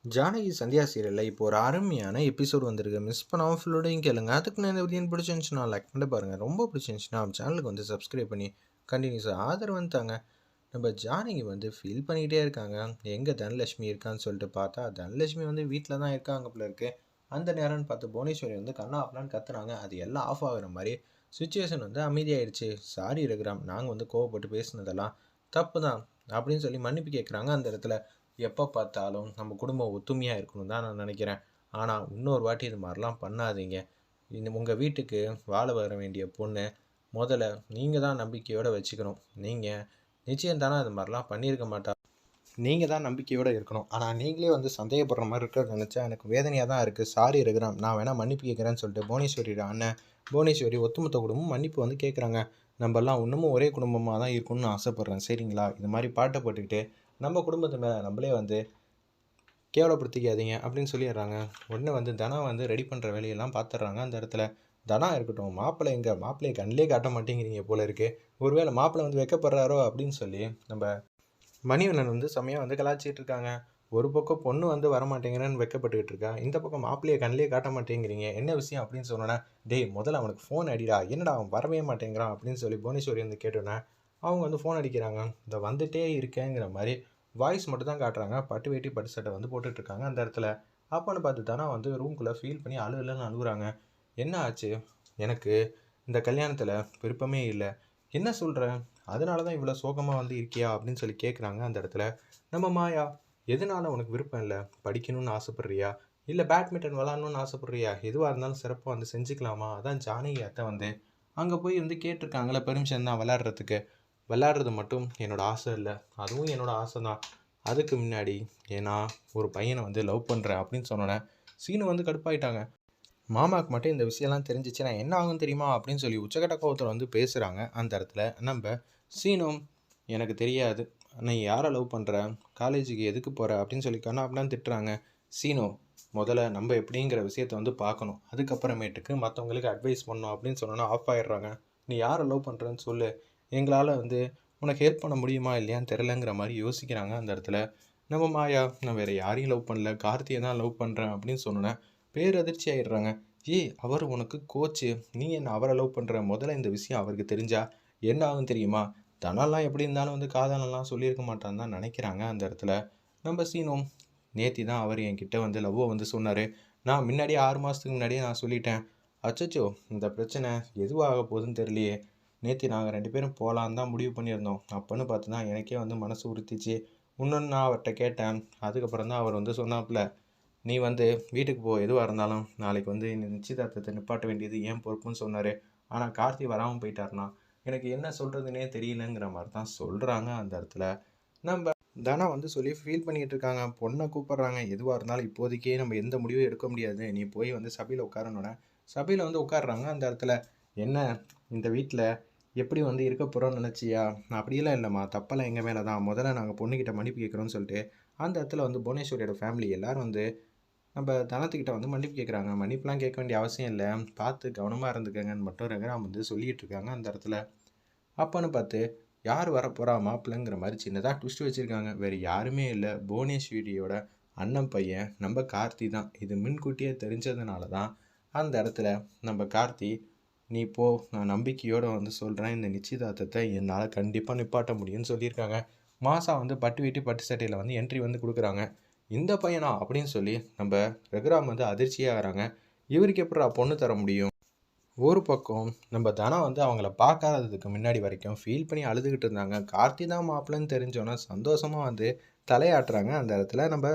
ஜானகி சந்தியா சீரியலில் இப்போ ஒரு அருமையான எபிசோட் வந்திருக்கு. மிஸ் பண்ணாமல் ஃபுல்லோடையும் கேளுங்க. அதுக்கு நான் இந்த வீடியோ பிடிச்சிருந்துச்சுன்னா லைக் பண்ணி பாருங்கள். ரொம்ப பிடிச்சிருந்துச்சுன்னா நம்ம சேனலுக்கு வந்து சப்ஸ்கிரைப் பண்ணி கண்டினியூஸாக ஆதரவு வந்துட்டாங்க. நம்ம ஜானகி வந்து ஃபீல் பண்ணிக்கிட்டே இருக்காங்க. எங்கே தனலட்சுமி இருக்கான்னு சொல்லிட்டு பார்த்தா தனலட்சுமி வந்து வீட்டில் தான் இருக்காங்க போல இருக்கு. அந்த நேரம்னு பார்த்து புவனேஸ்வரி வந்து கண்ணா அப்பலான்னு கத்துறாங்க. அது எல்லாம் ஆஃப் ஆகுற மாதிரி சுச்சுவேஷன் வந்து அமைதியாயிடுச்சு. சாரி ரகுராம், நாங்கள் வந்து கோவப்பட்டு பேசுனதெல்லாம் தப்பு தான் அப்படின்னு சொல்லி மன்னிப்பு கேட்குறாங்க. அந்த இடத்துல எப்போ பார்த்தாலும் நம்ம குடும்பம் ஒத்துமையாக இருக்கணும் தான் நான் நினைக்கிறேன். ஆனால் இன்னொரு வாட்டி இது மாதிரிலாம் பண்ணாதீங்க. உங்கள் வீட்டுக்கு வாழ வர வேண்டிய பொண்ணு முதல்ல நீங்கள் தான் நம்பிக்கையோடு வச்சுக்கணும். நீங்கள் நிச்சயம் தானே அது மாதிரிலாம் பண்ணியிருக்க மாட்டா. நீங்கள் தான் நம்பிக்கையோடு இருக்கணும். ஆனால் நீங்களே வந்து சந்தேகப்படுற மாதிரி இருக்கிறத நினச்சா எனக்கு வேதனையாக தான் இருக்குது. சாரி ரகுராம், நான் வேணால் மன்னிப்பு கேட்குறேன்னு சொல்லிட்டு புவனேஸ்வரியோட அண்ணன் புவனேஸ்வரி ஒத்துமொத்த குடும்பமும் மன்னிப்பு வந்து கேட்குறாங்க. நம்மலாம் இன்னமும் ஒரே குடும்பமாக தான் இருக்கணும்னு ஆசைப்பட்றேன், சரிங்களா? இது மாதிரி பாட்டை போட்டுக்கிட்டு நம்ம குடும்பத்து மேலே நம்மளே வந்து கேவலப்படுத்திக்காதீங்க அப்படின்னு சொல்லிடுறாங்க. உடனே வந்து தனா வந்து ரெடி பண்ணுற வேலையெல்லாம் பார்த்துட்றாங்க. அந்த இடத்துல தனா இருக்கட்டும், மாப்பிள்ளை எங்கே, மாப்பிள்ளையை கண்ணிலே காட்ட மாட்டேங்கிறீங்க போல இருக்குது, ஒருவேளை மாப்பிள்ளை வந்து வெக்கப்படுறாரோ அப்படின்னு சொல்லி நம்ம மணிவண்ணன் வந்து செம்மையாக வந்து கலாச்சிட்டு இருக்காங்க. ஒரு பக்கம் பொண்ணு வந்து வரமாட்டேங்கிறேன்னு வெக்கப்பட்டுக்கிட்டு இருக்கா, இந்த பக்கம் மாப்பிள்ளையை கண்ணிலே காட்ட மாட்டேங்கிறீங்க, என்ன விஷயம் அப்படின்னு சொன்னோன்னே, டேய் முதல்ல அவனுக்கு ஃபோன் அடிடா, என்னடா அவன் வரவே மாட்டேங்கிறான் அப்படின்னு சொல்லி புவனேஸ்வரி வந்து கேட்டோன்னே அவங்க வந்து ஃபோன் அடிக்கிறாங்க. இந்த வந்துட்டே இருக்கேங்கிற மாதிரி வாய்ஸ் மட்டும் தான் காட்டுறாங்க. பட்டு வேட்டி பட்டு சட்டை வந்து போட்டுட்ருக்காங்க அந்த இடத்துல. அப்போன்னு பார்த்து தானே வந்து ரூம்குள்ளே ஃபீல் பண்ணி அழுகலன்னு அழுகுறாங்க. என்ன ஆச்சு, எனக்கு இந்த கல்யாணத்தில் விருப்பமே இல்லை, என்ன சொல்கிற, அதனால தான் இவ்வளோ சோகமாக வந்து இருக்கியா அப்படின்னு சொல்லி கேட்குறாங்க அந்த இடத்துல. நம்ம மாயா, எதனால உனக்கு விருப்பம் இல்லை, படிக்கணும்னு ஆசைப்பட்றியா, இல்லை பேட்மிண்டன் விளாட்ணுன்னு ஆசைப்பட்றியா, எதுவாக இருந்தாலும் சிறப்பாக வந்து செஞ்சுக்கலாமா? அதான் ஜானகி அத்தை வந்து அங்கே போய் வந்து கேட்டிருக்காங்களே பெர்மிஷன் தான் விளாட்றதுக்கு. விளாட்றது மட்டும் என்னோடய ஆசை இல்லை, அதுவும் என்னோடய ஆசை தான். அதுக்கு முன்னாடி ஏன்னா ஒரு பையனை வந்து லவ் பண்ணுறேன் அப்படின்னு சொன்னோன்னே சீனு வந்து கடுப்பாயிட்டாங்க. மாமாவுக்கு மட்டும் இந்த விஷயம்லாம் தெரிஞ்சிச்சுன்னா என்ன ஆகும் தெரியுமா அப்படின்னு சொல்லி உச்சக்கட்ட கோவத்தில் வந்து பேசுகிறாங்க அந்த இடத்துல. நம்ம சீனும் எனக்கு தெரியாது, நீ யாரை லவ் பண்ணுற, காலேஜுக்கு எதுக்கு போகிற அப்படின்னு சொல்லி கண்ணா அப்படிலாம் திட்டுறாங்க. சீனு, முதல்ல நம்ம எப்படிங்கிற விஷயத்த வந்து பார்க்கணும், அதுக்கப்புறமேட்டுக்கு மற்றவங்களுக்கு அட்வைஸ் பண்ணணும் அப்படின்னு சொன்னோன்னா ஆஃப் ஆயிடுறாங்க. நீ யாரை லவ் பண்ணுறேன்னு சொல்லு, எங்களால் வந்து உனக்கு ஹெல்ப் பண்ண முடியுமா இல்லையான்னு தெரிலங்கிற மாதிரி யோசிக்கிறாங்க அந்த இடத்துல. நம்ம மாயா, நான் வேறு யாரையும் லவ் பண்ணல, கார்த்தியை தான் லவ் பண்ணுறேன் அப்படின்னு சொன்னோன்னே பேரதிர்ச்சி ஆகிடுறாங்க. ஏய், அவர் உனக்கு கோச்சு, நீ என்ன அவரை லவ் பண்ணுற, முதல்ல இந்த விஷயம் அவருக்கு தெரிஞ்சா என்ன ஆகும் தெரியுமா? தனெல்லாம் எப்படி இருந்தாலும் வந்து காதலெல்லாம் சொல்லியிருக்க மாட்டான்னு தான் நினைக்கிறாங்க அந்த இடத்துல. நம்ம சீனும், நேத்தி தான் அவர் என்கிட்ட வந்து லவ்வை வந்து சொன்னார், நான் முன்னாடியே 6 மாதத்துக்கு முன்னாடியே நான் சொல்லிட்டேன். அச்சச்சோ, இந்த பிரச்சனை எதுவாக போகுதுன்னு தெரியலையே, நேற்று நாங்கள் 2 பேரும் போகலான்னு தான் முடிவு பண்ணியிருந்தோம். அப்போன்னு பார்த்து தான் எனக்கே வந்து மனசு உறுத்திச்சு. இன்னொன்று நான் அவர்கிட்ட கேட்டேன். அதுக்கப்புறம் தான் அவர் வந்து சொன்னாப்புல, நீ வந்து வீட்டுக்கு போ, எதுவாக இருந்தாலும் நாளைக்கு வந்து இந்த நிச்சயதார்த்தத்தை நிப்பாட்ட வேண்டியது ஏன் பொறுப்புன்னு சொன்னார். ஆனால் கார்த்தி வராமல் போயிட்டாருனா எனக்கு என்ன சொல்கிறதுனே தெரியலங்கிற மாதிரி தான் சொல்கிறாங்க அந்த இடத்துல. நம்ம தனா வந்து சொல்லி ஃபீல் பண்ணிக்கிட்டு இருக்காங்க. பொண்ணை கூப்பிட்றாங்க, எதுவாக இருந்தாலும் இப்போதைக்கே நம்ம எந்த முடிவும் எடுக்க முடியாது, நீ போய் வந்து சபையில் உட்காரணுன்னே சபையில் வந்து உட்காடுறாங்க அந்த இடத்துல. என்ன, இந்த வீட்டில் எப்படி வந்து இருக்க போகிறோன்னு நினச்சியா? அப்படியெல்லாம் இல்லைம்மா, தப்பெல்லாம் எங்கள் மேலே தான், முதல்ல நாங்கள் பொண்ணுக்கிட்ட மன்னிப்பு கேட்குறோன்னு சொல்லிட்டு அந்த இடத்துல வந்து புவனேஸ்வரியோட ஃபேமிலி எல்லோரும் வந்து நம்ம தனத்துக்கிட்ட வந்து மன்னிப்பு கேட்குறாங்க. மன்னிப்புலாம் கேட்க வேண்டிய அவசியம் இல்லை, பார்த்து கவனமாக இருந்துக்கங்கன்னு மட்டும் ரகுராம் வந்து சொல்லிகிட்டு இருக்காங்க அந்த இடத்துல. அப்போன்னு பார்த்து யார் வரப்போகிறா மாப்பிள்ளைங்கிற மாதிரி சின்னதாக ட்விஸ்ட் வச்சுருக்காங்க. வேறு யாருமே இல்லை, புவனேஸ்வரியோட அண்ணன் பையன் நம்ம கார்த்தி தான். இது முன்கூட்டியே தெரிஞ்சதுனால தான் அந்த இடத்துல நம்ம கார்த்தி, நீ போ, நான் நம்பிக்கையோடு வந்து சொல்கிறேன், இந்த நிச்சயதார்த்தத்தை என்னால் கண்டிப்பாக நிப்பாட்ட முடியும்னு சொல்லியிருக்காங்க. மாசா வந்து பட்டு வேட்டி பட்டு சட்டையில் வந்து என்ட்ரி வந்து கொடுக்குறாங்க. இந்த பையனா அப்படின்னு சொல்லி நம்ம ரகுராம் வந்து அதிர்ச்சியாகிறாங்க. இவருக்கு எப்படா பொண்ணு தர முடியும்? ஒரு பக்கம் நம்ம தனா வந்து அவங்கள பார்க்காததுக்கு முன்னாடி வரைக்கும் ஃபீல் பண்ணி அழுதுகிட்டு இருந்தாங்க. கார்த்தி தான் மாப்பிள்ளைன்னு தெரிஞ்சோன்னா சந்தோஷமாக வந்து தலையாட்டுறாங்க அந்த இடத்துல நம்ம